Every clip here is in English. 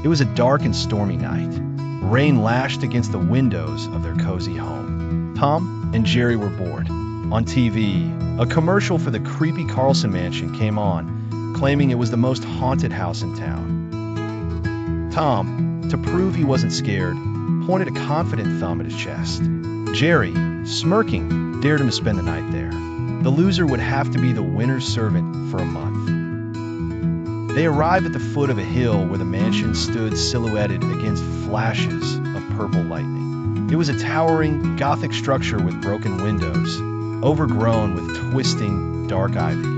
It was a dark and stormy night. Rain lashed against the windows of their cozy home. Tom and Jerry were bored. On TV, a commercial for the Creepy Carlson Mansion came on, claiming it was the most haunted house in town. Tom, to prove he wasn't scared, pointed a confident thumb at his chest. Jerry, smirking, dared him to spend the night there. The loser would have to be the winner's servant for a month. They arrived at the foot of a hill where the mansion stood silhouetted against flashes of purple lightning. It was a towering, Gothic structure with broken windows, overgrown with twisting, dark ivy.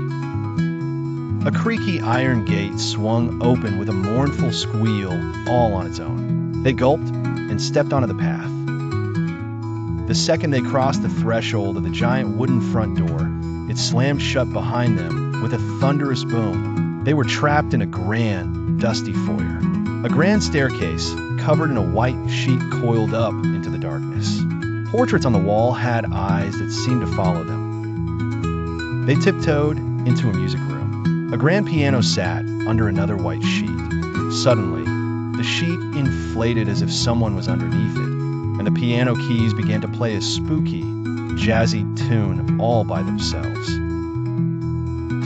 A creaky iron gate swung open with a mournful squeal all on its own. They gulped and stepped onto the path. The second they crossed the threshold of the giant wooden front door, it slammed shut behind them with a thunderous boom. They were trapped in a grand, dusty foyer. A grand staircase, covered in a white sheet, coiled up into the darkness. Portraits on the wall had eyes that seemed to follow them. They tiptoed into a music room. A grand piano sat under another white sheet. Suddenly, the sheet inflated as if someone was underneath it, and the piano keys began to play a spooky, jazzy tune all by themselves.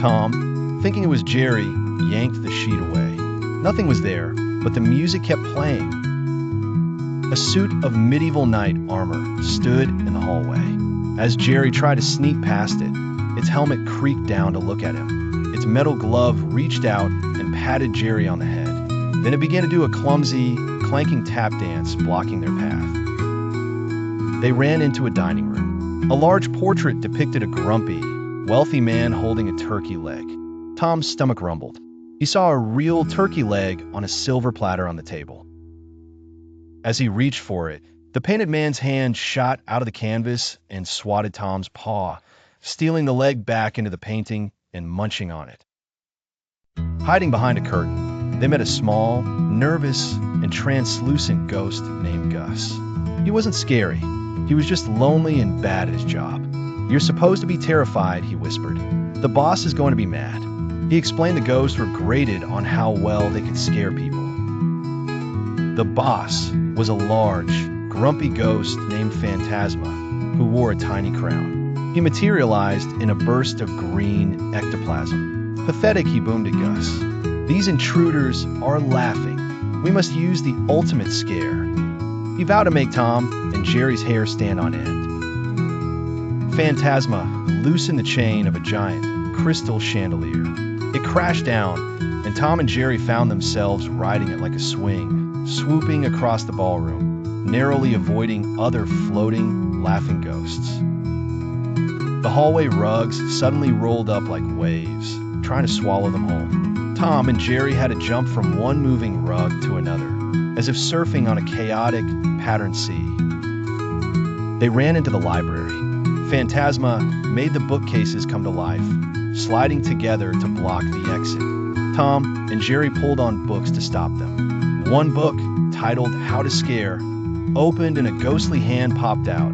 Tom, thinking it was Jerry, yanked the sheet away. Nothing was there, but the music kept playing. A suit of medieval knight armor stood in the hallway. As Jerry tried to sneak past it, its helmet creaked down to look at him. Its metal glove reached out and patted Jerry on the head. Then it began to do a clumsy, clanking tap dance, blocking their path. They ran into a dining room. A large portrait depicted a grumpy, wealthy man holding a turkey leg. Tom's stomach rumbled. He saw a real turkey leg on a silver platter on the table. As he reached for it, the painted man's hand shot out of the canvas and swatted Tom's paw, stealing the leg back into the painting and munching on it. Hiding behind a curtain, they met a small, nervous, and translucent ghost named Gus. He wasn't scary. He was just lonely and bad at his job. "You're supposed to be terrified," he whispered. "The boss is going to be mad." He explained the ghosts were graded on how well they could scare people. The boss was a large, grumpy ghost named Phantasma, who wore a tiny crown. He materialized in a burst of green ectoplasm. "Pathetic," he boomed at Gus. "These intruders are laughing. We must use the ultimate scare." He vowed to make Tom and Jerry's hair stand on end. Phantasma loosened the chain of a giant crystal chandelier. It crashed down, and Tom and Jerry found themselves riding it like a swing, swooping across the ballroom, narrowly avoiding other floating, laughing ghosts. The hallway rugs suddenly rolled up like waves, trying to swallow them whole. Tom and Jerry had to jump from one moving rug to another, as if surfing on a chaotic, patterned sea. They ran into the library. Phantasma made the bookcases come to life, sliding together to block the exit. Tom and Jerry pulled on books to stop them. One book, titled How to Scare, opened and a ghostly hand popped out,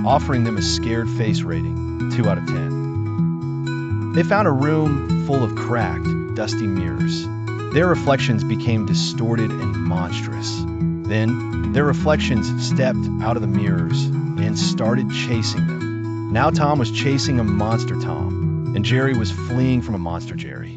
offering them a scared face rating, 2 out of 10. They found a room full of cracked, dusty mirrors. Their reflections became distorted and monstrous. Then, their reflections stepped out of the mirrors and started chasing them. Now Tom was chasing a monster Tom, and Jerry was fleeing from a monster Jerry.